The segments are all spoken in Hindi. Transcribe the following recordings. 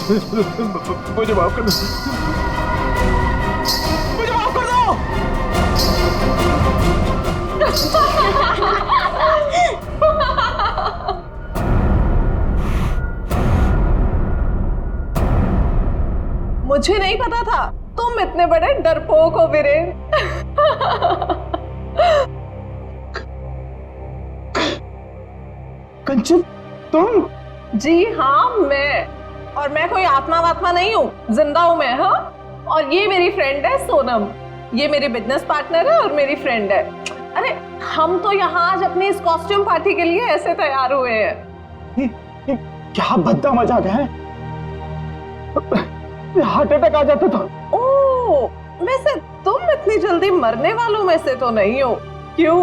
मुझे माफ कर दो, मुझे माफ कर दो। मुझे नहीं पता था तुम इतने बड़े डरपोक हो वीरेन। कंचन तुम? जी हाँ मैं, और मैं कोई आत्मा वात्मा नहीं हूँ, जिंदा हूँ मैं। हाँ, और ये मेरी फ्रेंड है सोनम, ये मेरी बिजनेस पार्टनर है और मेरी फ्रेंड है। अरे हम तो यहाँ आज अपनी इस कॉस्ट्यूम पार्टी के लिए ऐसे तैयार हुए हैं। ये क्या भद्दा मजाक है, हार्ट अटैक आ जाता था। ओह, वैसे तुम इतनी जल्दी मरने वालों में से तो नहीं हो, क्यों?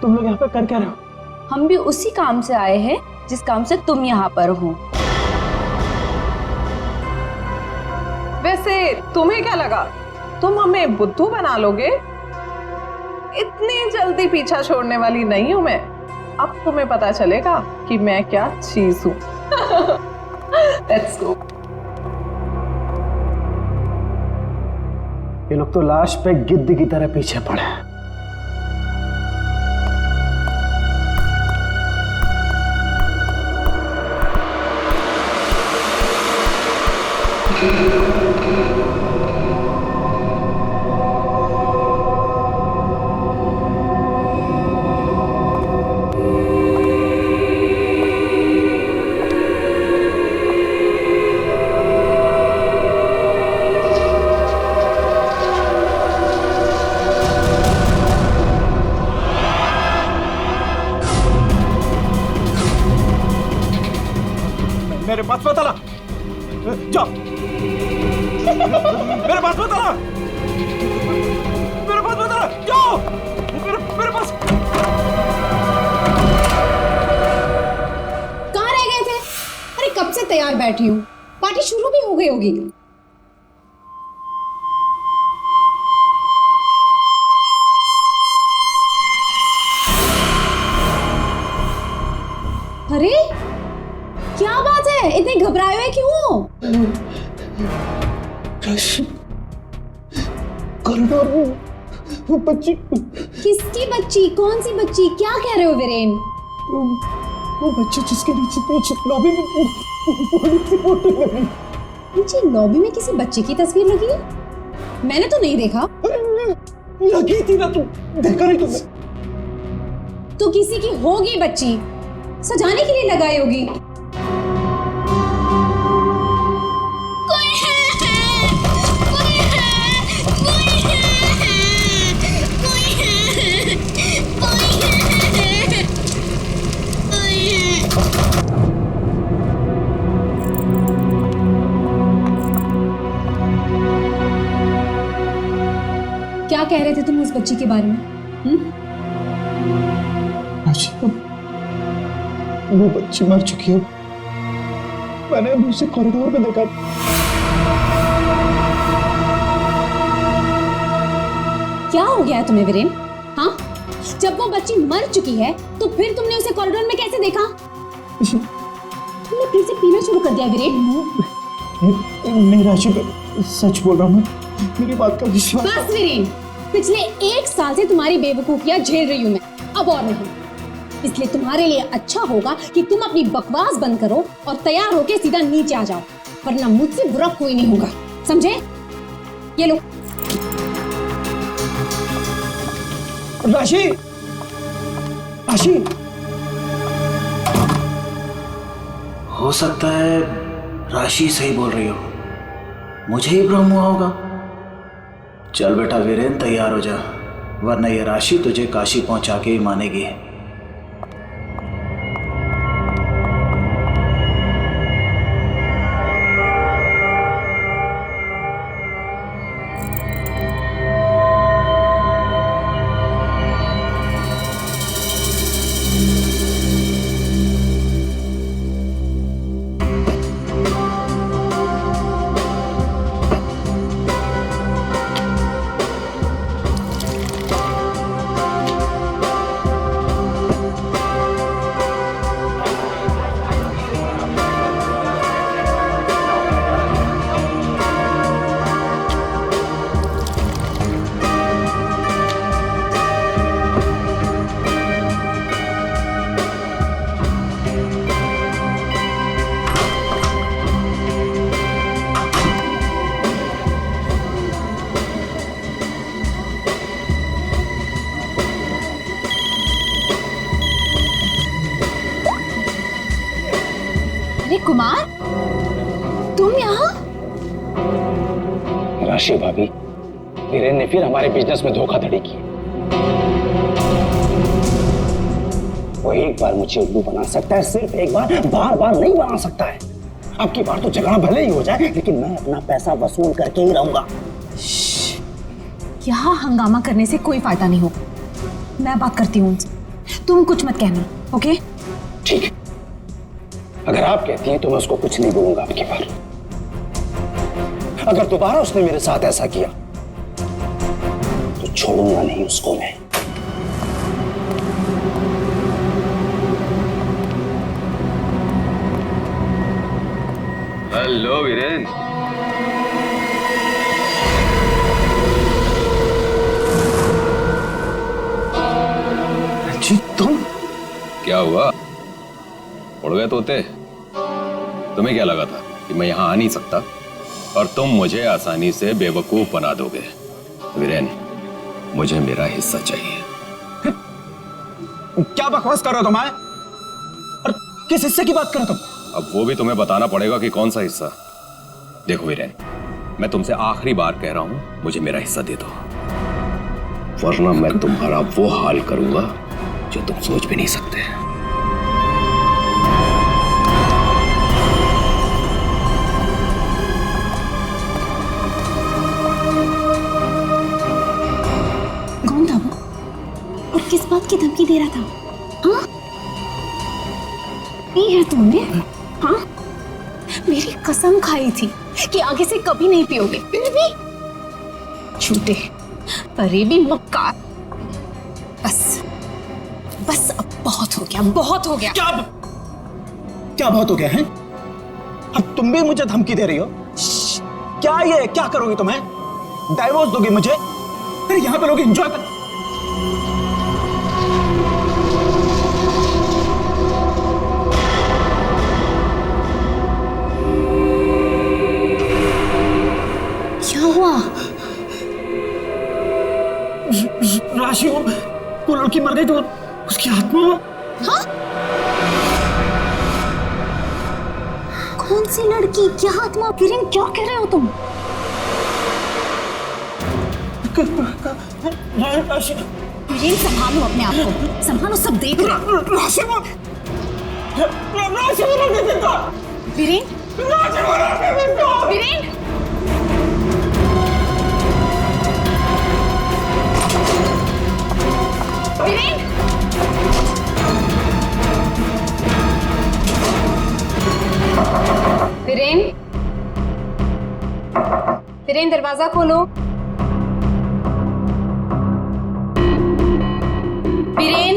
तुम लोग यहाँ पे कर क्या रहे हो? हम भी उसी काम से आए हैं जिस काम से तुम यहाँ पर हो। वैसे तुम्हें क्या लगा तुम हमें बुद्धू बना लोगे? इतनी जल्दी पीछा छोड़ने वाली नहीं हूं मैं। अब तुम्हें पता चलेगा कि मैं क्या चीज हूं। Let's go. ये लोग तो लाश पे गिद्ध की तरह पीछे पड़े हैं। मेरे पास मत आना, जाओ। मेरे पास मत आना, मेरे पास मत आना, जाओ। मेरे पास। कहाँ रह गए थे? अरे कब से तैयार बैठी हूँ, पार्टी शुरू भी हो गई होगी। अरे क्या बात है, इतने घबराए हुए क्यों हो? कॉरिडोर में वो बच्ची। किसकी बच्ची? कौन सी बच्ची? क्या कह रहे हो वीरेन? वो बच्ची जिसके नीचे पीछे लॉबी में बड़ी सी फोटो लगी। नीचे लॉबी में किसी बच्चे की तस्वीर लगी है? मैंने तो नहीं देखा। लगी थी ना, तुम देखा नहीं तुमने? तो किसी की होगी बच्ची, सजाने के लिए लगाई होगी। क्या कह रहे थे तुम उस बच्ची के बारे में? वो बच्ची मर चुकी है, मैंने उसे कॉरिडोर में देखा। क्या हो गया तुम्हें वीरेन? हाँ, जब वो बच्ची मर चुकी है तो फिर तुमने उसे कॉरिडोर में कैसे देखा? तुमने फिर से पीना शुरू कर दिया वीरेन? नहीं राशि, सच बोल रहा हूँ, मेरी बात का विश्वास। बस वीरेन, पिछले 1 साल से तुम्हारी बेवकूफियां झेल रही हूं मैं, अब और नहीं। इसलिए तुम्हारे लिए अच्छा होगा कि तुम अपनी बकवास बंद करो और तैयार होके सीधा नीचे आ जाओ, वरना मुझसे बुरा कोई नहीं होगा, समझे? ये लो। राशि, राशि, हो सकता है राशि सही बोल रही हो, मुझे ही भ्रम हुआ होगा। चल बेटा वीरेन, तैयार हो जा, वरना ये राशि तुझे काशी पहुंचा के ही मानेगी। कुमार, तुम यहाँ? राशि भाभी, वीरेन ने फिर हमारे बिजनेस में धोखाधड़ी की। वो एक बार मुझे उल्लू बना सकता है, सिर्फ एक बार, बार बार नहीं बना सकता है। अब की बार तो झगड़ा भले ही हो जाए, लेकिन मैं अपना पैसा वसूल करके ही रहूंगा। यहाँ हंगामा करने से कोई फायदा नहीं होगा। मैं बात करती हूँ उनसे, तुम कुछ मत कहना, ओके? ठीक है, अगर आप कहती हैं तो मैं उसको कुछ नहीं बोलूंगा। अब की बार अगर दोबारा उसने मेरे साथ ऐसा किया तो छोड़ूंगा नहीं उसको मैं। हेलो वीरेन। जी तुम? क्या हुआ, उड़ गए तोते? तुम्हें क्या लगा था कि मैं यहां आ नहीं सकता और तुम मुझे आसानी से बेवकूफ बना दोगे? वीरेन, मुझे मेरा हिस्सा चाहिए। क्या बकवास कर रहे हो तुम? और किस हिस्से की बात कर रहे हो तुम? अब वो भी तुम्हें बताना पड़ेगा कि कौन सा हिस्सा। देखो वीरेन, मैं तुमसे आखिरी बार कह रहा हूं, मुझे मेरा हिस्सा दे दो, वरना मैं तुम्हारा वो हाल करूंगा जो तुम सोच भी नहीं सकते। कौन था वो और किस बात की धमकी दे रहा था? हाँ, ये है तुमने? हाँ, मेरी कसम खाई थी कि आगे से कभी नहीं पियोगे, फिर भी झूठे, फरेबी, मक्कार। बस बस, अब बहुत हो गया, बहुत हो गया। क्या बहुत हो गया है? अब तुम भी मुझे धमकी दे रही हो? क्या ये क्या करोगी तुम्हें? डाइवोर्स दोगी मुझे? अरे यहाँ पे लोग एंजॉय कर। क्या हुआ? राशि, वो लड़की मर गई तो उसकी आत्मा? हाँ? कौन सी लड़की? क्या आत्मा? वीरेन, क्या कह रहे हो तुम? राशि, वीरेन, संभालो अपने आप को, संभालो, सब देख रहे हैं। राशि वो नहीं देता। वीरेन, राशि वो नहीं देता। वीरेन, वीरेन, वीरेन, वीरेन, दरवाजा खोलो। वीरेन,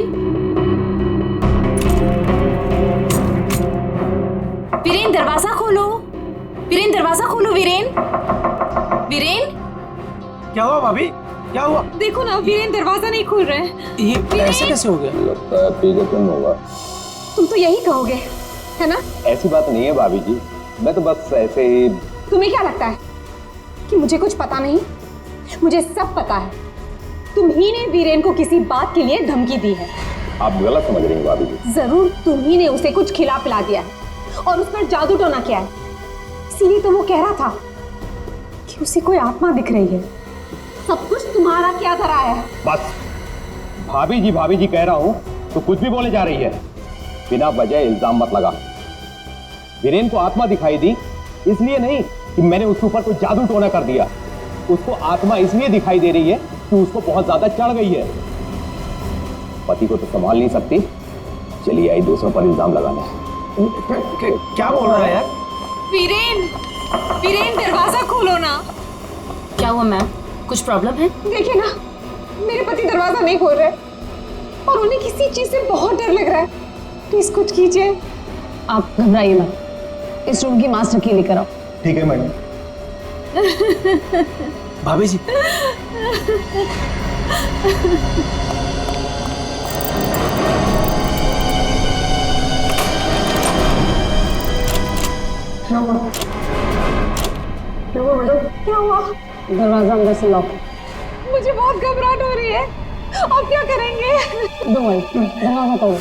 वीरेन, दरवाजा खोलो। वीरेन, दरवाजा खोलो। वीरेन, वीरेन, क्या हुआ भाभी? क्या हुआ? देखो ना, वीरेन दरवाजा नहीं खोल रहे हैं। ये ऐसे कैसे हो गया? लगता है पी के तुम होगा। तुम तो यही कहोगे, है ना? ऐसी बात नहीं है भाभी जी, मैं तो बस ऐसे ही। तुम्हें क्या लगता है कि मुझे कुछ पता नहीं? मुझे सब पता है। तुम ही ने वीरेन को किसी बात के लिए धमकी दी है। आप गलत समझ रही हैं भाभी जी। जरूर तुम ही ने उसे कुछ खिला पिला दिया है और उस पर जादू टोना किया है। इसीलिए तो वो कह रहा था कि उसे कोई आत्मा दिख रही है। सब कुछ तुम्हारा क्या धरा है? बस भाभी जी कह रहा हूं तो कुछ भी बोले जा रही है। बिना वजह इल्जाम मत लगा। वीरेन को आत्मा दिखाई दी इसलिए नहीं कि मैंने उसके ऊपर कोई जादू टोना कर दिया। उसको आत्मा इसलिए दिखाई दे रही है कि उसको बहुत ज्यादा चढ़ गई है। पति को तो संभाल नहीं सकती, चलिए आई दूसरों पर इल्जाम लगाने। क्या बोल रहा है यार? वीरेन, वीरेन, दरवाजा खोलो ना। क्या हुआ मैम, कुछ प्रॉब्लम है? देखिए ना, मेरे पति दरवाजा नहीं खोल रहे और उन्हें किसी चीज से बहुत डर लग रहा है। प्लीज कुछ कीजिए। आप घबराइए मत, इस रूम की मास्टर की लेकर आओ। ठीक है मैडम। भाभी जी, क्या हुआ? दरवाजा अंदर से लॉक। मुझे बहुत घबराहट हो रही है। अब क्या करेंगे? दरवाजा तोड़ो।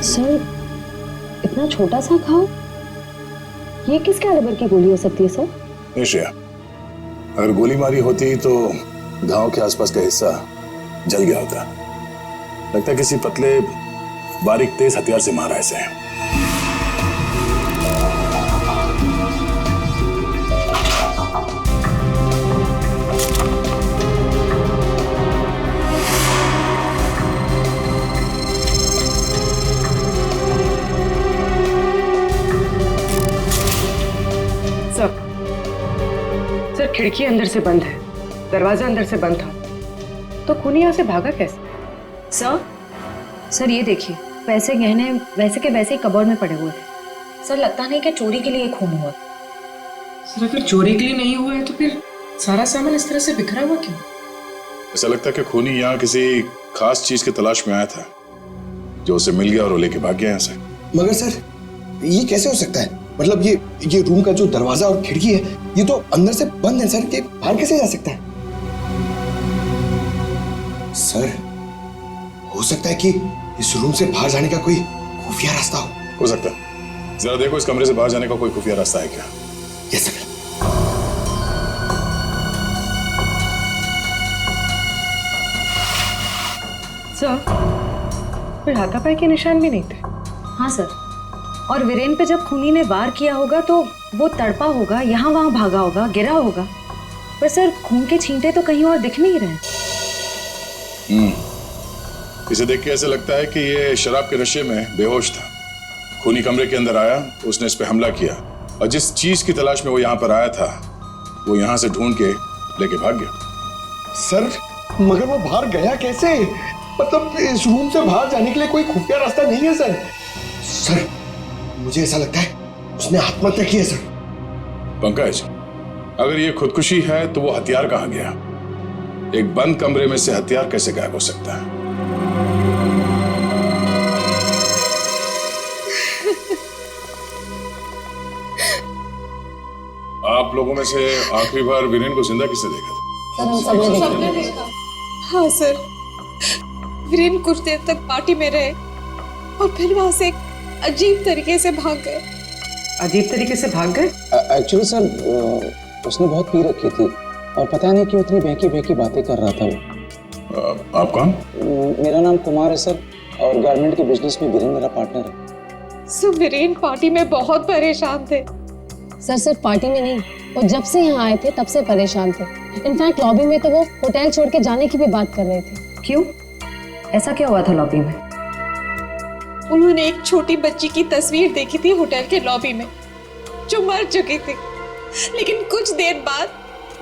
सर इतना छोटा सा घाव, ये किस कैलिबर की गोली हो सकती है सर? निश्चय, अगर गोली मारी होती तो घाव के आसपास का हिस्सा जल गया होता। लगता है किसी पतले बारीक तेज हथियार से मारा इसे। सर खिड़की अंदर से बंद है, दरवाजा अंदर से बंद था, तो खूनी यहाँ से भागा कैसे? सर ये देखिए, पैसे गहने वैसे के वैसे ही कबर्ड में पड़े हुए थे। सर लगता नहीं कि चोरी के लिए खून हुआ। सर अगर चोरी के लिए नहीं हुआ है तो फिर सारा सामान इस तरह से बिखरा हुआ क्यों? ऐसा लगता है कि खूनी यहाँ किसी खास चीज की तलाश में आया था, जो उसे मिल गया और वो लेके भाग गया यहाँ से। मगर सर ये कैसे हो सकता है? मतलब ये रूम का जो दरवाजा और खिड़की है ये तो अंदर से बंद है सर, के बाहर कैसे जा सकता है? सर हो सकता है कि इस रूम से बाहर जाने का कोई खुफिया रास्ता हो सकता है। जरा देखो इस कमरे से बाहर जाने का कोई खुफिया रास्ता है क्या? Yes sir. सर फिर हाथापाई के निशान भी नहीं थे। हाँ सर, और वीरेन पे जब खूनी ने वार किया होगा तो वो तड़पा होगा, यहाँ वहां भागा होगा, गिरा होगा, पर सर खून के छींटे तो कहीं और दिख नहीं रहे। इसे देख के ऐसा लगता है कि ये शराब के नशे में बेहोश था। खूनी कमरे के अंदर आया, उसने इस पे हमला किया और जिस चीज की तलाश में वो यहाँ पर आया था वो यहाँ से ढूंढ के लेके भाग गया। सर मगर वो बाहर गया कैसे? मतलब इस रूम से बाहर जाने के लिए कोई खुफिया रास्ता नहीं है सर। सर मुझे ऐसा लगता है उसने आत्महत्या की है सर। पंकज, अगर ये खुदकुशी है तो वो हथियार कहाँ गया? एक बंद कमरे में से हथियार कैसे गायब हो सकता है? आप लोगों में से आखिरी बार वीरेन को जिंदा किसने देखा था? सबने देखा। हाँ सर, वीरेन कुछ देर तक पार्टी में रहे और फिर वहां से एक अजीब तरीके से भाग गए। अजीब तरीके से भाग गए? एक्चुअली सर उसने बहुत पी रखी थी और पता नहीं क्यों इतनी बहकी बहकी बातें कर रहा था वो। आप कौन? मेरा नाम कुमार है सर और गारमेंट के बिजनेस में वीरेन मेरा पार्टनर है। सर वीरेन पार्टी में बहुत परेशान थे। सर सिर्फ पार्टी में नहीं, वो जब से यहाँ आए थे तब से परेशान थे। इनफैक्ट लॉबी में तो वो होटल छोड़ के जाने की भी बात कर रहे थे। क्यों? ऐसा क्या हुआ था लॉबी में? उन्होंने एक छोटी बच्ची की तस्वीर देखी थी होटल के लॉबी में जो मर चुकी थी, लेकिन कुछ देर बाद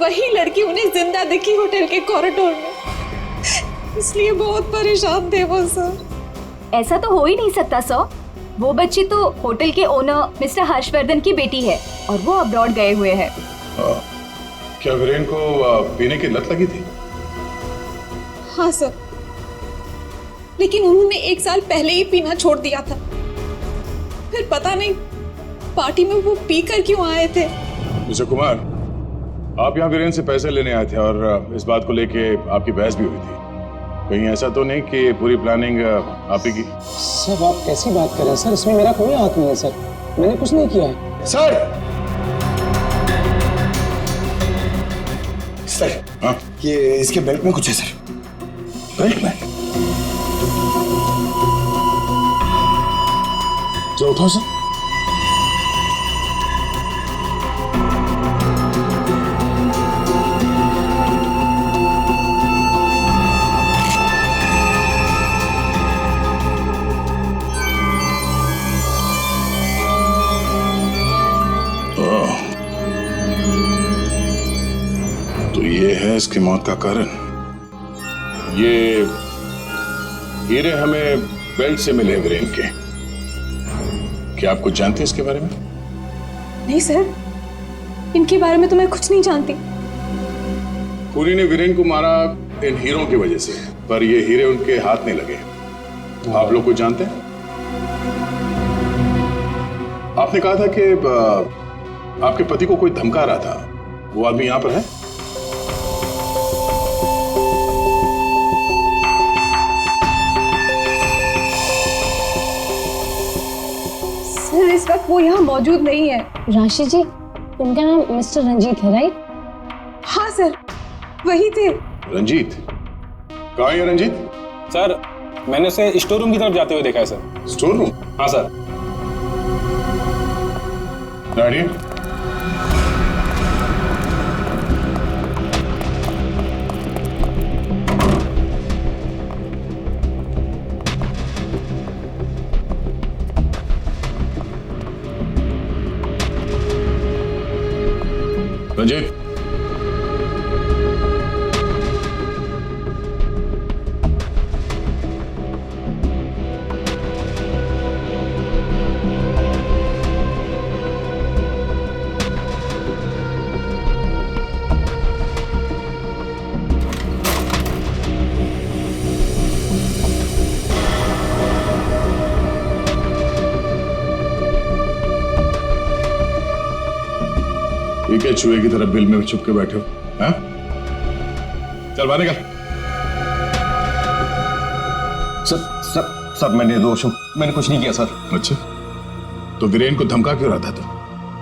वही लड़की उन्हें जिंदा दिखी होटल के कॉरिडोर में। इसलिए बहुत परेशान थे वो सर। ऐसा तो हो ही नहीं सकता सर, वो बच्ची तो होटल के ओनर मिस्टर हर्षवर्धन की बेटी है और वो अब्रॉड गए हुए हैं। क्या वीरेन को पीने की लत लगी थी? हाँ सर, लेकिन उन्होंने 1 साल पहले ही पीना छोड़ दिया था। फिर पता नहीं पार्टी में वो पीकर क्यों आए थे। मिस्टर कुमार, आप यहाँ वीरेन से पैसे लेने आए थे और इस बात को लेके आपकी बहस भी हुई थी। कहीं ऐसा तो नहीं कि पूरी प्लानिंग आप ही की? सर आप कैसी बात कर रहे हैं सर, इसमें मेरा कोई हाथ नहीं है सर, मैंने कुछ नहीं किया है। सर सर हाँ? ये इसके बेल्ट में कुछ है सर। बेल्ट में? जो उठाओ सर। तो ये है इसकी मौत का कारण। ये हीरे हमें बेल्ट से मिले वीरेन के। क्या आप कुछ जानते हैं इसके बारे में? नहीं सर, इनके बारे में तो मैं कुछ नहीं जानती। खूनी ने वीरेन को मारा इन हीरों की वजह से, पर ये हीरे उनके हाथ नहीं लगे। आप लोग कुछ जानते हैं? आपने कहा था कि आपके पति को कोई धमका रहा था, वो आदमी यहां पर है? इस वक्त वो यहाँ मौजूद नहीं है। राशि जी, उनका नाम मिस्टर रंजीत है, राइट? हाँ सर, वही थे। रंजीत? कहाँ है रंजीत? सर, मैंने उसे स्टोर रूम की तरफ जाते हुए देखा है सर। Store room? हाँ सर। गाड़ी? रंजीत, ठीक है, चूहे की तरफ बिल में छुप के बैठे हो, हाँ? चल बाहर निकल। सर मैं निर्दोष हूँ, मैंने कुछ नहीं किया सर। अच्छा, तो वीरेन को धमका क्यों रहा था तू?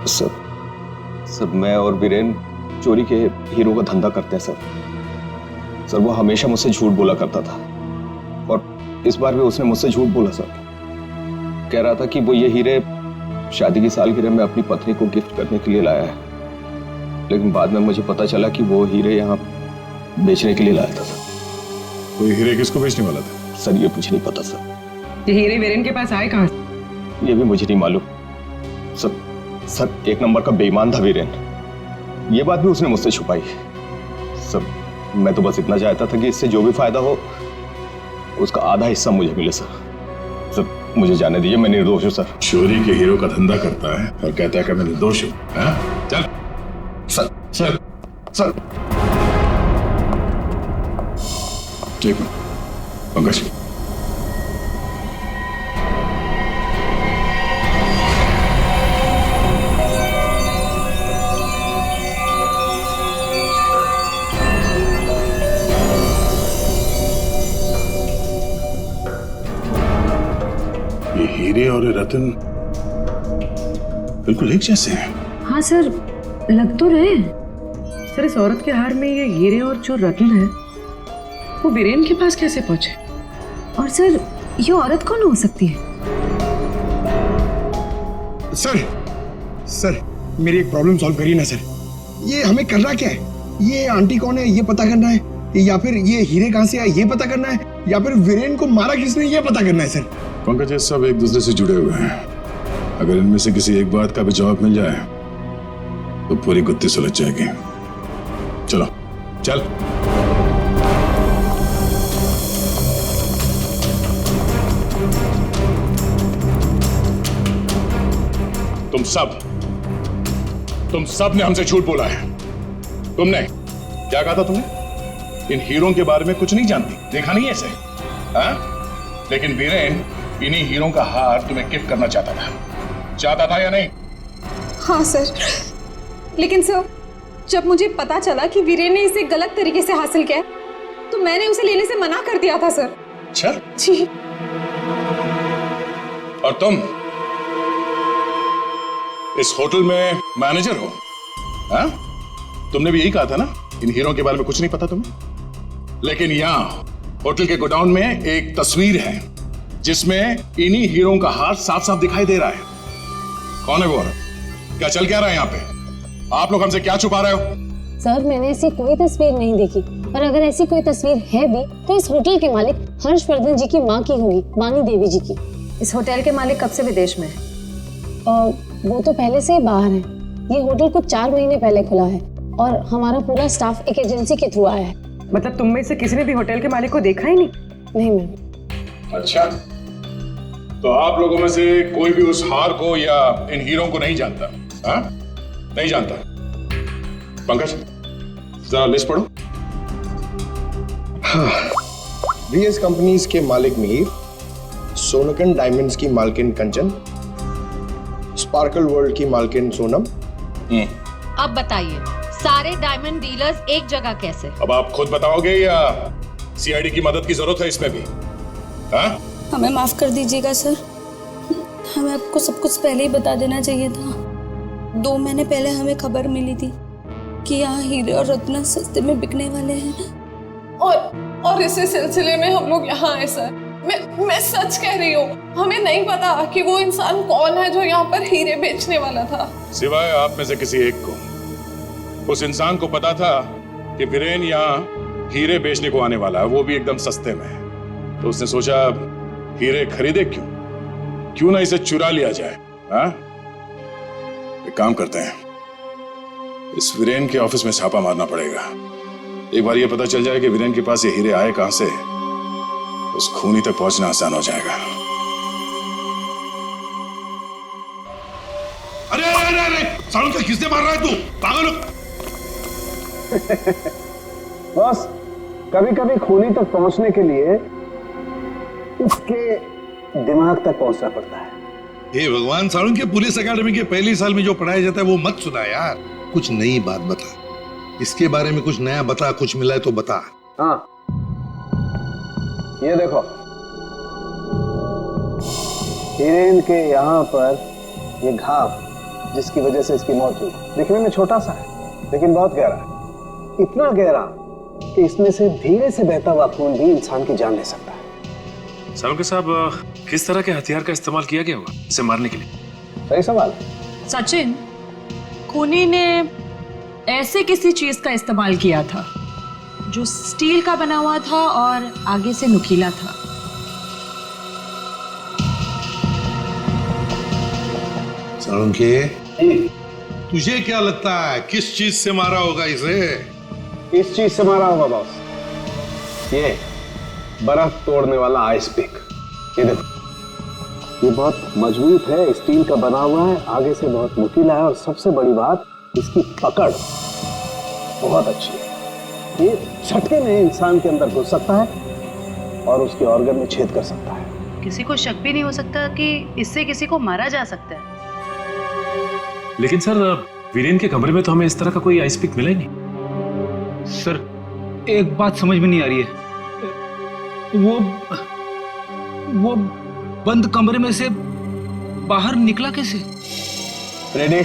सर मैं और वीरेन चोरी के हीरो का धंधा करते हैं सर। वो हमेशा मुझसे झूठ बोला करता था और इस बार भी उसने मुझसे झूठ बोला सर। कह रहा था कि वो ये हीरे शादी की सालगिरह में अपनी पत्नी को गिफ्ट करने के लिए लाया है, लेकिन बाद में मुझे पता चला कि वो हीरे यहाँ बेचने के लिए लाया था। कोई हीरे किसको बेचने वाला था? सर ये मुझे नहीं पता सर। ये हीरे वीरेन के पास आए कहाँ से? ये भी मुझे नहीं मालूम सर। एक नंबर का बेईमान था वीरेन, ये बात भी उसने मुझसे छुपाई। सर मैं तो बस इतना चाहता था कि इससे जो भी फायदा हो उसका आधा हिस्सा मुझे मिले सर। मुझे जाने दीजिए, मैं निर्दोष हूँ सर। चोरी के हीरो का धंधा करता है और कहता है कि मैं निर्दोष हूँ, हाँ? चल सर ठीक है पंकज। ये हीरे और ये रतन बिल्कुल एक जैसे हैं। हाँ सर, लग तो रहे हैं। सर इस औरत के हार में ये हीरे और जो रत्न है वो वीरेन के पास कैसे पहुंचे? और सर ये औरत कौन हो सकती है? सर मेरी एक प्रॉब्लम सॉल्व करिए ना सर। ये हमें करना क्या है? ये आंटी कौन है ये पता करना है, या फिर ये हीरे कहाँ से आए ये पता करना है, या फिर वीरेन को मारा किसने ये पता करना है सर। पंकज, ये सब एक दूसरे से जुड़े हुए हैं। अगर इनमें से किसी एक बात का भी जवाब मिल जाए तो पूरी गुत्थी सुलझ जाएगी। चलो चल। तुम सब ने हमसे झूठ बोला है। तुमने क्या कहा था? तुमने इन हीरों के बारे में कुछ नहीं जानती, देखा नहीं ऐसे, हाँ? लेकिन वीरेन इन्हीं हीरों का हार तुम्हें गिफ्ट करना चाहता था या नहीं? हाँ सर, लेकिन सर जब मुझे पता चला कि वीरेन ने इसे गलत तरीके से हासिल किया तो मैंने उसे लेने से मना कर दिया था सर। अच्छा जी। और तुम इस होटल में मैनेजर हो, हाँ? तुमने भी यही कहा था ना इन हीरों के बारे में कुछ नहीं पता तुम्हें। लेकिन यहाँ होटल के गोडाउन में एक तस्वीर है जिसमें इन्हीं हीरों का हार साफ साफ दिखाई दे रहा है। कौन है वो औरत? क्या चल क्या रहा है यहाँ पे? आप लोग हमसे क्या छुपा रहे हो? सर मैंने ऐसी कोई तस्वीर नहीं देखी, और अगर ऐसी कोई तस्वीर है भी तो इस होटल के मालिक हर्षवर्धन जी की माँ की होगी, वाणी देवी जी की। इस होटल के मालिक कब से विदेश में है? वो तो पहले से ही बाहर है। ये होटल कुछ 4 महीने पहले खुला है और हमारा पूरा स्टाफ एक एजेंसी के थ्रू आया है। मतलब तुम में से किसी ने भी होटल के मालिक को देखा ही नहीं? नहीं मैम। अच्छा, तो आप लोगों में से कोई भी उस हार को या इन हीरों को नहीं जानता? हाँ? नहीं जानता? पंकज जरा लिस्ट पढ़ो। हाँ, वीएस कंपनीज के मालिक मीर, सोनकन डायमंड्स की मालकिन कंचन, स्पार्कल वर्ल्ड की मालकिन सोनम। अब बताइए सारे डायमंड डीलर्स एक जगह कैसे? अब आप खुद बताओगे या सीआईडी की मदद की जरूरत है इसमें भी? हाँ? हमें माफ कर दीजिएगा सर, हमें आपको सब कुछ पहले ही बता देना चाहिए था। 2 महीने पहले हमें खबर मिली थी कि यहाँ हीरे और रत्न सस्ते में बिकने वाले हैं। और इसी सिलसिले में हम लोग यहाँ आए सर। मैं सच कह रही हूँ, हमें नहीं पता कि वो इंसान कौन है जो यहाँ पर हीरे बेचने वाला था। सिवाय आप में से किसी एक को, उस इंसान को पता था कि वीरेन यहाँ हीरे बेचने को आने वाला है, वो भी एकदम सस्ते में। तो उसने सोचा हीरे खरीदे क्यों ना इसे चुरा लिया जाए। हाँ, एक काम करते हैं, इस वीरेन के ऑफिस में छापा मारना पड़ेगा। एक बार ये पता चल जाए कि वीरेन के पास ये हीरे आए कहां से, उस खूनी तक पहुंचना आसान हो जाएगा। अरे अरे अरे सालों से किससे मार रहा है तू, पागल हो? बॉस, कभी कभी खूनी तक पहुंचने के लिए उसके दिमाग तक पहुंचना पड़ता है। हे भगवान, सालुन के पुलिस अकेडमी के पहले साल में जो पढ़ाया जाता है वो मत सुना यार। कुछ नई बात बता, इसके बारे में कुछ नया बता, कुछ मिला है तो बता। हाँ, ये देखो, हीरेन के यहाँ पर ये घाव जिसकी वजह से इसकी मौत हुई, दिखने में छोटा सा है लेकिन बहुत गहरा है। इतना गहरा कि इसमें से धीरे से बहता हुआ खून भी इंसान की जान ले सकता है। सालुंके साहब, किस तरह के हथियार का इस्तेमाल किया गया होगा इसे मारने के लिए? सही सवाल। सचिन, खूनी ने ऐसे किसी चीज का इस्तेमाल किया था जो स्टील का बना हुआ था और आगे से नुकीला था। सालुंके, तुझे क्या लगता है किस चीज से मारा होगा इसे? इस चीज से मारा होगा बॉस, ये बर्फ तोड़ने वाला आइस पिक। ये देखो, ये बहुत मजबूत है, स्टील का बना हुआ है, आगे से बहुत नुकीला है और सबसे बड़ी बात इसकी पकड़ बहुत अच्छी है। ये झटके में इंसान के अंदर घुस सकता है और उसके ऑर्गन में छेद कर सकता है। किसी को शक भी नहीं हो सकता कि इससे किसी को मारा जा सकता है। लेकिन सर, वीरेन के कमरे में तो हमें इस तरह का कोई आइस पिक मिला ही नहीं। सर, एक बात समझ में नहीं आ रही है, वो बंद कमरे में से बाहर निकला कैसे? रेडी?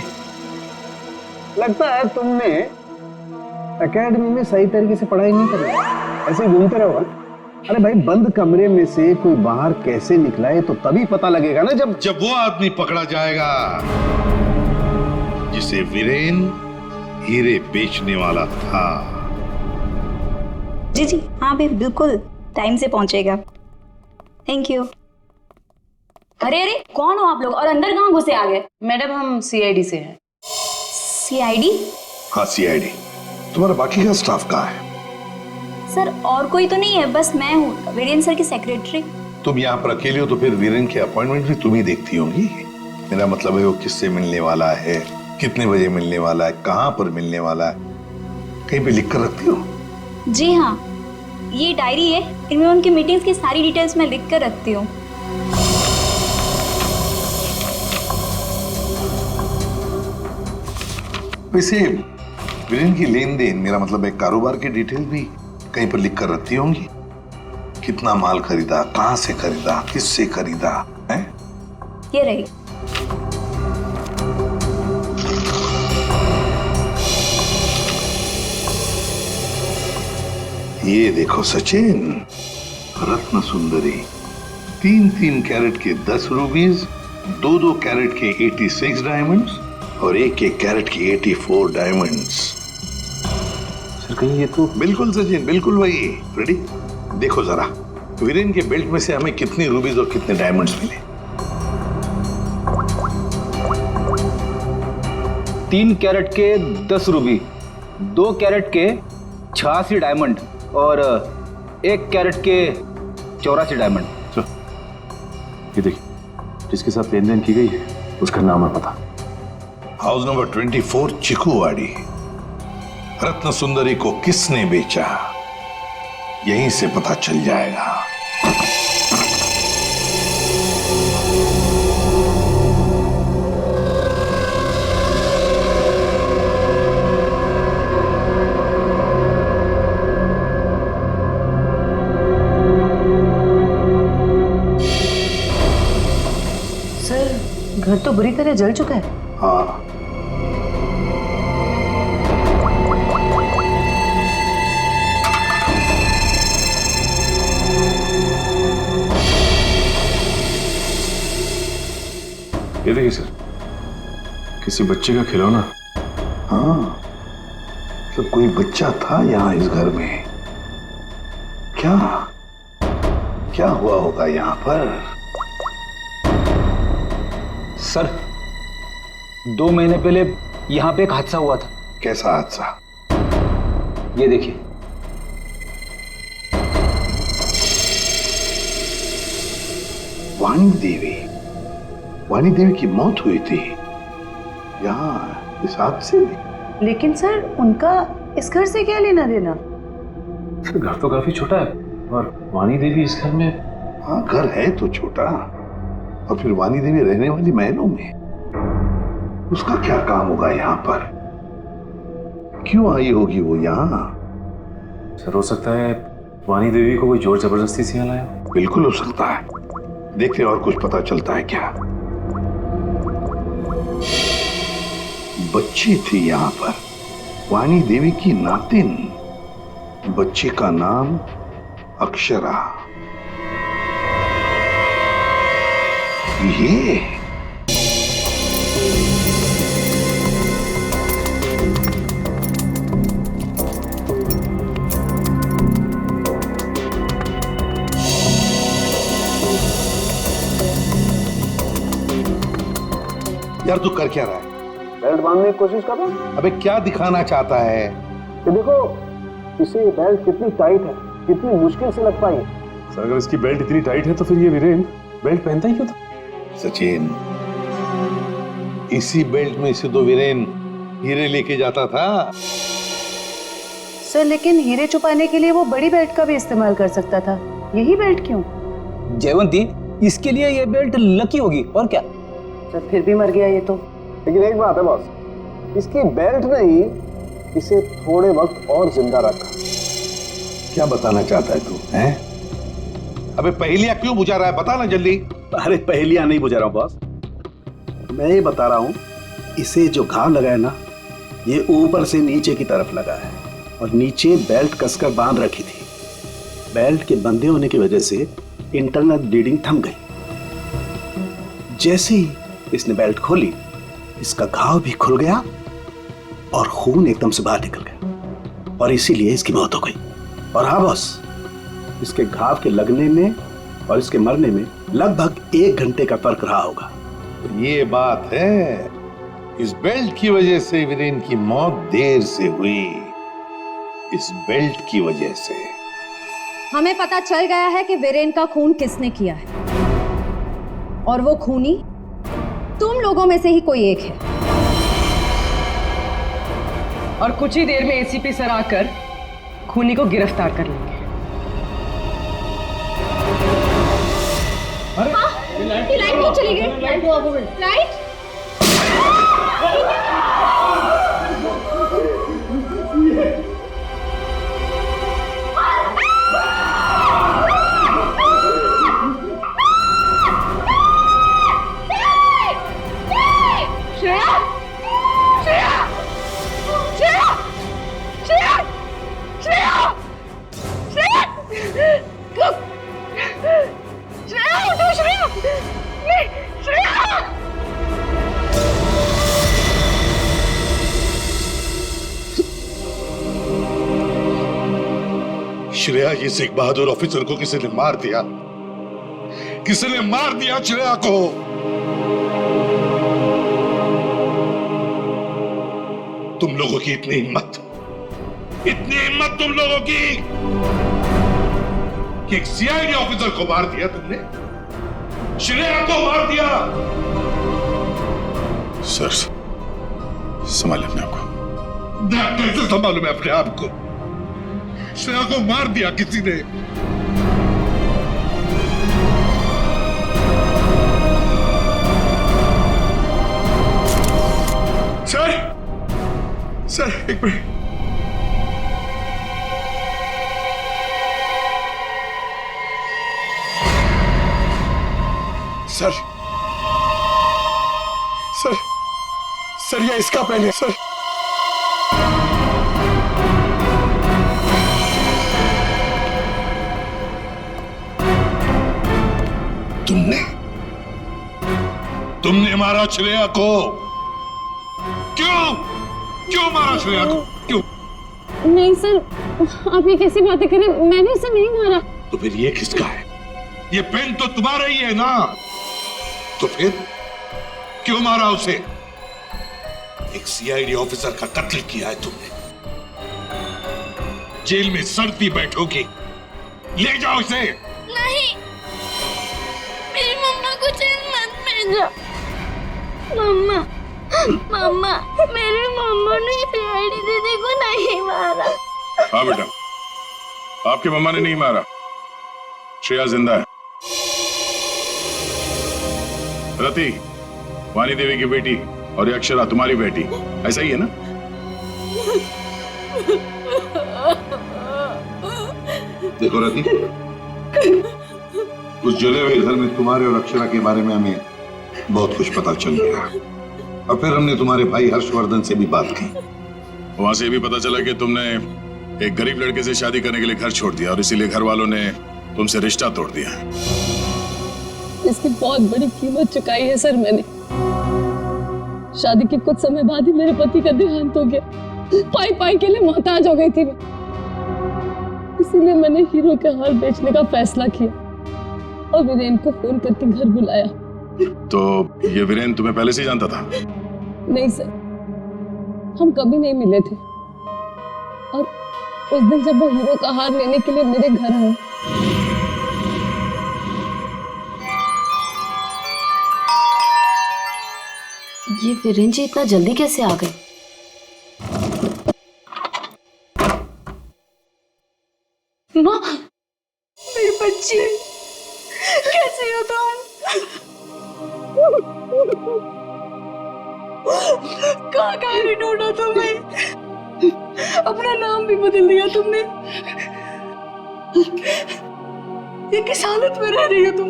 लगता है तुमने एकेडमी में सही तरीके से पढ़ाई नहीं करी, ऐसे घूमते रहो। अरे भाई, बंद कमरे में से कोई बाहर कैसे निकला है तो तभी पता लगेगा ना जब वो आदमी पकड़ा जाएगा जिसे वीरेन हीरे बेचने वाला था। जी जी हाँ भाई, बिल्कुल टाइम से पहुंचेगा। Thank you. अरे अरे, कौन हो आप लोग और अंदर कहाँ घुसे आ गए? मैडम, हम सीआईडी से हैं। सीआईडी? हाँ, सीआईडी। तुम्हारा बाकी का स्टाफ कहाँ है? सर, और कोई तो नहीं है, बस मैं हूँ, वीरेन सर की सेक्रेटरी। तुम यहाँ पर अकेले हो तो फिर वीरेन के अपॉइंटमेंट भी तुम ही देखती होंगी। मेरा मतलब है वो किससे मिलने वाला है, कितने बजे मिलने वाला है, कहाँ पर मिलने वाला है, कहीं पे लिख कर रखती हो? जी हाँ, ये डायरी है, इनमें उनकी मीटिंग्स की सारी डिटेल्स मैं लिख कर रखती हूँ। वैसे वीरेन की लेन देन, मेरा मतलब है कारोबार की डिटेल भी कहीं पर लिख कर रखती होंगी। कितना माल खरीदा, कहाँ से खरीदा, किससे खरीदा है? ये रही। ये देखो सचिन, रत्न सुंदरी, 3-3 कैरेट के 10 रूबीज, 2-2 कैरेट के 86 डायमंड्स और 1-1 कैरेट के 84 डायमंड्स। सर, कहीं ये तो... बिल्कुल सचिन, बिल्कुल वही। रेडी? देखो जरा, वीरेन के बेल्ट में से हमें कितनी रूबीज और कितने डायमंड्स मिले? 3 कैरेट के 10 रूबी, 2 कैरेट के 86 डायमंड और 1 कैरेट के 84 डायमंड। ये देखिए, जिसके साथ लेन देन की गई है उसका नाम और पता। House number 24, चिकुवाड़ी। रत्न सुंदरी को किसने बेचा, यहीं से पता चल जाएगा। सर घर तो बुरी तरह जल चुका है। हाँ, ये देखिए सर, किसी बच्चे का खिलौना। हाँ, तो कोई बच्चा था यहाँ इस घर में। क्या क्या हुआ होगा यहाँ पर? सर 2 महीने पहले यहाँ पे एक हादसा हुआ था। कैसा हादसा? ये देखिए। वाणी देवी की मौत हुई थी यहाँ इस हादसे में। लेकिन सर उनका इस घर से क्या लेना देना? सर घर तो काफी छोटा है और वाणी देवी इस घर में। हाँ, घर है तो छोटा, और फिर वाणी देवी रहने वाली महलों में। उसका क्या काम होगा यहाँ पर? क्यों आई होगी वो यहाँ? सर हो सकता है वाणी देवी को कोई जोर जबरदस्ती से यहाँ लाया। बिल्कुल हो सकता है, देखते और कुछ पता चलता है क्या। बच्ची थी यहाँ पर, वाणी देवी की नातिन। बच्चे का नाम अक्षरा। ये यार तू कर क्या रहा है? बेल्ट बांधने की कोशिश कर रहा हूं। अबे क्या दिखाना चाहता है? कि देखो इसे बेल्ट कितनी टाइट है, कितनी मुश्किल से लग पाई। सर अगर इसकी बेल्ट इतनी टाइट है तो फिर ये वीरेन बेल्ट पहनता ही क्यों था? सचिन, इसी बेल्ट में से तो वीरेन हीरे लेके जाता था। सर लेकिन हीरे छुपाने के लिए वो बड़ी बेल्ट का भी इस्तेमाल कर सकता था, यही बेल्ट क्यों? जयवंती, इसके लिए ये बेल्ट लकी होगी और क्या। सर फिर भी मर गया ये तो। लेकिन एक बात है बॉस, इसकी बेल्ट ने ही इसे थोड़े वक्त और जिंदा रखा। क्या बताना चाहता है तू? हैं? अबे पहेलियां क्यों बुझा रहा है? बता ना जल्दी। अरे पहेलियां नहीं बुझा रहा हूं बॉस, मैं ये बता रहा हूं इसे जो घाव लगा है ना, ये ऊपर से नीचे की तरफ लगा है और नीचे बेल्ट कसकर बांध रखी थी। बेल्ट के बंधे होने की वजह से इंटरनल ब्लीडिंग थम गई। जैसे ही इसने बेल्ट खोली, इसका घाव भी खुल गया और खून एकदम से बाहर निकल गया और इसीलिए इसकी मौत हो गई। और हाँ बॉस, इसके घाव के लगने में और इसके मरने में लगभग 1 घंटे का फर्क रहा होगा। ये बात है, इस बेल्ट की वजह से वीरेन की मौत देर से हुई। इस बेल्ट की वजह से हमें पता चल गया है कि वीरेन का खून किसने किया है, और वो खूनी तुम लोगों में से ही कोई एक है। और कुछ ही देर में एसीपी सर आकर खूनी को गिरफ्तार कर लेंगे। ये लाइट क्यों चली गई? लाइट श्रेया, ये सिख बहादुर ऑफिसर को किसी ने मार दिया। किसी ने मार दिया श्रेया को। तुम लोगों की इतनी हिम्मत तुम लोगों की कि एक सीआईडी ऑफिसर को मार दिया तुमने, श्रेया को मार दिया। सर संभालिए अपने आप को। कैसे संभालूं मैं अपने आप को? श्रेया को मार दिया किसी ने। सर एक मिनट। सर सर ये इसका पेन है सर। तुमने मारा श्रेया को। क्यों मारा श्रेया को? क्यों? नहीं सर, आप ये कैसी बातें करें, मैंने उसे नहीं मारा। तो फिर ये किसका है? ये पेन तो तुम्हारा ही है ना, तो फिर क्यों मारा उसे? एक सीआईडी ऑफिसर का कत्ल किया है तुमने, जेल में सड़ती बैठोगी। ले जाओ इसे। नहीं, मेरी मम्मा को जेल मत भेजो। मम्मा, मेरी मम्मा ने सीआईडी दीदी को नहीं मारा। हाँ बेटा, आपकी मम्मा ने नहीं मारा, श्रेया जिंदा है। रति, वानी देवी की बेटी, और ये अक्षरा तुम्हारी बेटी, ऐसा ही है ना? देखो रति, उस जले हुए घर में तुम्हारे और अक्षरा के बारे में हमें बहुत कुछ पता चल गया, और फिर हमने तुम्हारे भाई हर्षवर्धन से भी बात की। वहां से भी पता चला कि तुमने एक गरीब लड़के से शादी करने के लिए घर छोड़ दिया, और इसीलिए घर वालों ने तुमसे रिश्ता तोड़ दिया। इसकी बहुत बड़ी कीमत चुकाई है सर मैंने। शादी के कुछ समय बाद ही मेरे पति का देहांत हो गया। पाई के लिए मोहताज हो गई थी मैं, इसीलिए मैंने हीरो के हार बेचने का फैसला किया और वीरेन को फोन करके घर बुलाया। तो ये वीरेन तुम्हें पहले से ही जानता था? नहीं सर, हम कभी नहीं मिले थे, और उस दिन जब वो हीरो का हार लेने के लिए मेरे घर आए, ये वीरेन जी इतना जल्दी कैसे आ गए? माँ, मेरी बच्ची, कैसे हो तुम? कहाँ नहीं ढूंढा तुम्हें? अपना नाम भी बदल दिया तुमने। ये किस हालत में रह रही हो तुम?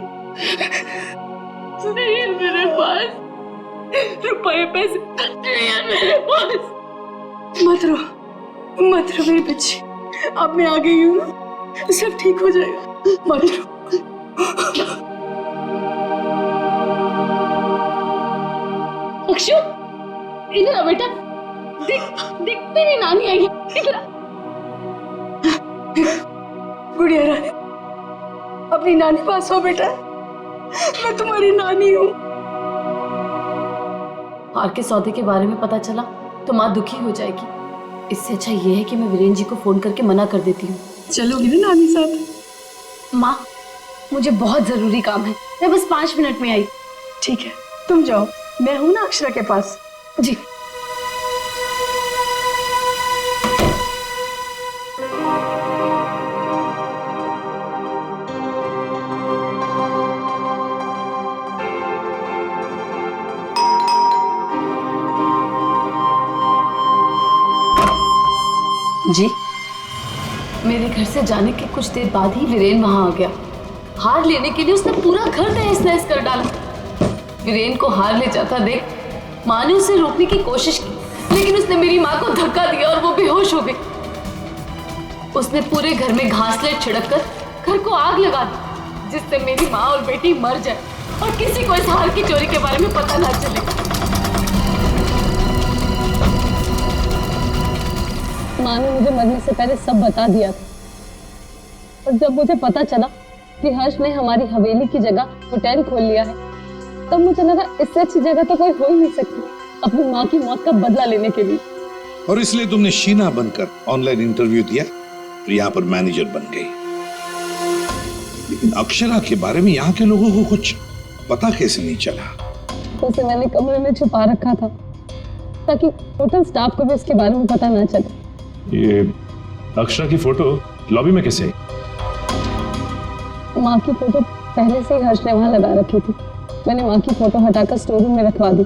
नहीं है मेरे पास रुपए पैसे नहीं है मेरे पास। मत रो मेरी बच्ची, अब मैं आ गई हूँ ना, सब ठीक हो जाएगा, मत रो। अक्षु, इधर आ बेटा, देख तेरी नानी आई है, इधर आ। गुड़िया रानी, अपनी नानी पास हो बेटा, मैं तुम्हारी नानी हूँ। हार के सौदे के बारे में पता चला तो माँ दुखी हो जाएगी। इससे अच्छा ये है कि मैं वीरेन जी को फोन करके मना कर देती हूँ। चलोगी ना नानी साथ? माँ, मुझे बहुत जरूरी काम है, मैं बस 5 मिनट में आई। ठीक है, तुम जाओ, मैं हूं ना अक्षरा के पास। जी। जी, मेरे घर से जाने के कुछ देर बाद ही वीरेन वहां आ गया। हार लेने के लिए उसने पूरा घर तहस नहस कर डाला। वीरेन को हार ले जाता देख माँ ने उसे रोकने की कोशिश की, लेकिन उसने मेरी माँ को धक्का दिया और वो बेहोश हो गई। उसने पूरे घर में घासलेट छिड़क कर घर को आग लगा दी, जिससे मेरी माँ और बेटी मर जाए और किसी को इस हार की चोरी के बारे में पता ना चले। माँ ने मुझे मरने से पहले सब बता दिया था, और जब मुझे पता चला कि हर्ष ने हमारी हवेली की जगह होटल खोल लिया है, तब मुझे लगा इससे अच्छी जगह तो कोई हो ही नहीं सकती अपनी माँ की मौत का बदला लेने के लिए। और इसलिए तुमने शीना बनकर ऑनलाइन इंटरव्यू दिया और यहाँ पर मैनेजर बन गई। लेकिन अक्षरा के बारे में यहाँ के लोगों को कुछ पता कैसे नहीं चला? उसे मैंने कमरे में छुपा रखा था ताकि होटल स्टाफ को भी उसके बारे में पता ना चले। ये अक्षरा की फोटो लॉबी में कैसे? माँ की फोटो पहले से ही हर्ष ने वहां लगा रखी थी। मैंने माँ की फोटो हटाकर स्टोर रूम में रखवा दी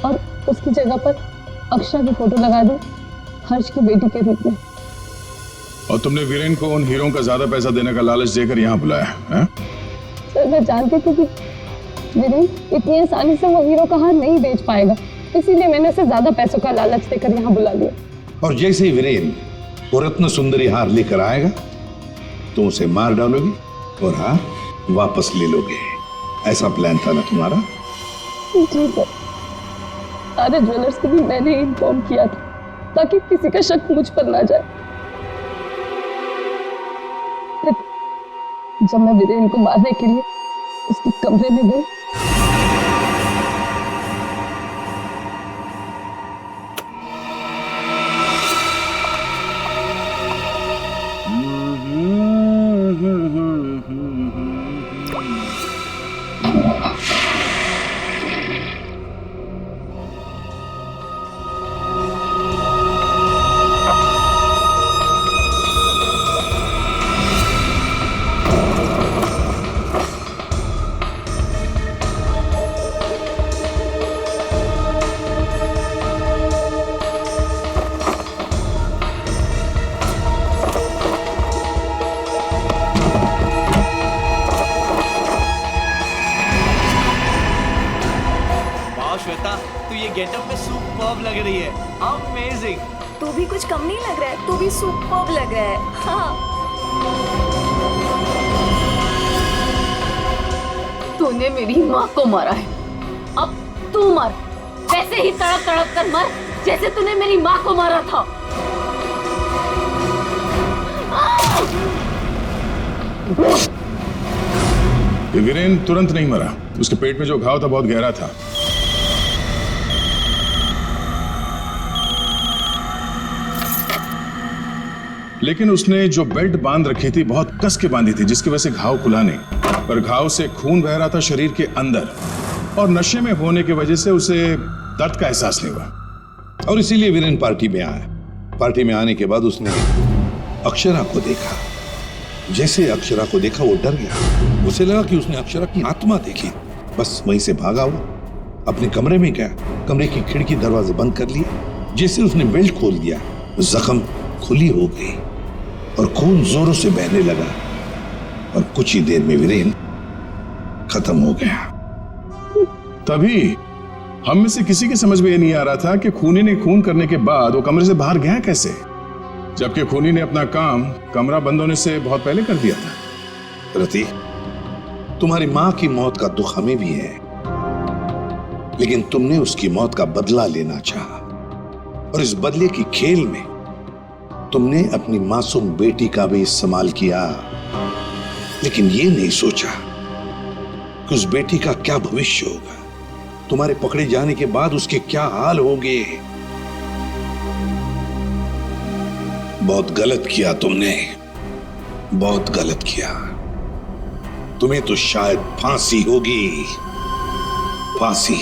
और उसकी जगह पर अक्षरा की फोटो लगा दी हर्ष की बेटी के रूप में। और तुमने वीरेन को उन हीरों का ज्यादा पैसा देने का लालच देकर यहाँ बुलाया है? सर, मैं जानती थी कि वीरेन इतनी आसानी से वो हीरो का हार नहीं बेच पाएगा, इसीलिए मैंने उसे ज्यादा पैसों का लालच देकर यहाँ बुला लिया। और जैसे ही वीरेन वो रत्न सुंदरी हार लेकर आएगा तो उसे मार डालोगे और हार वापस ले लोगे। ऐसा प्लान था ना तुम्हारा? जी सर, सारे ज्वेलर्स को भी मैंने इन्फॉर्म किया था ताकि किसी का शक मुझ पर ना जाए। जब मैं वीरेन को मारने के लिए उसके कमरे में गई श्वेता, तू ये गेटअप में सुपर्ब लग रही है। अमेजिंग। तू भी कुछ कम नहीं लग रहा है, तू भी सुपर्ब लग रहा है। हाँ। तूने मेरी माँ को मारा है, अब तू मर, वैसे ही तड़प तड़प कर मर जैसे तूने मेरी माँ को मारा था। वीरेन तुरंत नहीं मरा, उसके पेट में जो घाव था बहुत गहरा था। लेकिन उसने जो बेल्ट बांध रखी थी बहुत कस के बांधी थी, जिसकी वजह से घाव खुला नहीं, पर घाव से खून बह रहा था शरीर के अंदर, और नशे में होने की वजह से उसे दर्द का एहसास नहीं हुआ। और इसीलिए वीरेन पार्टी में आया। पार्टी में आने के बाद उसने अक्षरा को देखा। जैसे अक्षरा को देखा वो डर गया। उसे लगा कि उसने अक्षरा की आत्मा देखी। बस वहीं से भागा हुआ अपने कमरे में गया, कमरे की खिड़की दरवाजे बंद कर लिए। जैसे उसने बेल्ट खोल दिया, जख्म खुली हो गई और खून जोरों से बहने लगा, और कुछ ही देर में वीरेन खत्म हो गया। तभी हम में से किसी की समझ में ये नहीं आ रहा था कि खूनी ने खून करने के बाद वो कमरे से बाहर गया कैसे, जबकि खूनी ने अपना काम कमरा बंद होने से बहुत पहले कर दिया था। रति, तुम्हारी मां की मौत का दुख हमें भी है, लेकिन तुमने उसकी मौत का बदला लेना चाहा, और इस बदले की खेल में तुमने अपनी मासूम बेटी का भी इस्तेमाल किया, लेकिन ये नहीं सोचा कि उस बेटी का क्या भविष्य होगा, तुम्हारे पकड़े जाने के बाद उसके क्या हाल होंगे। बहुत गलत किया तुमने, बहुत गलत किया। तुम्हें तो शायद फांसी होगी, फांसी।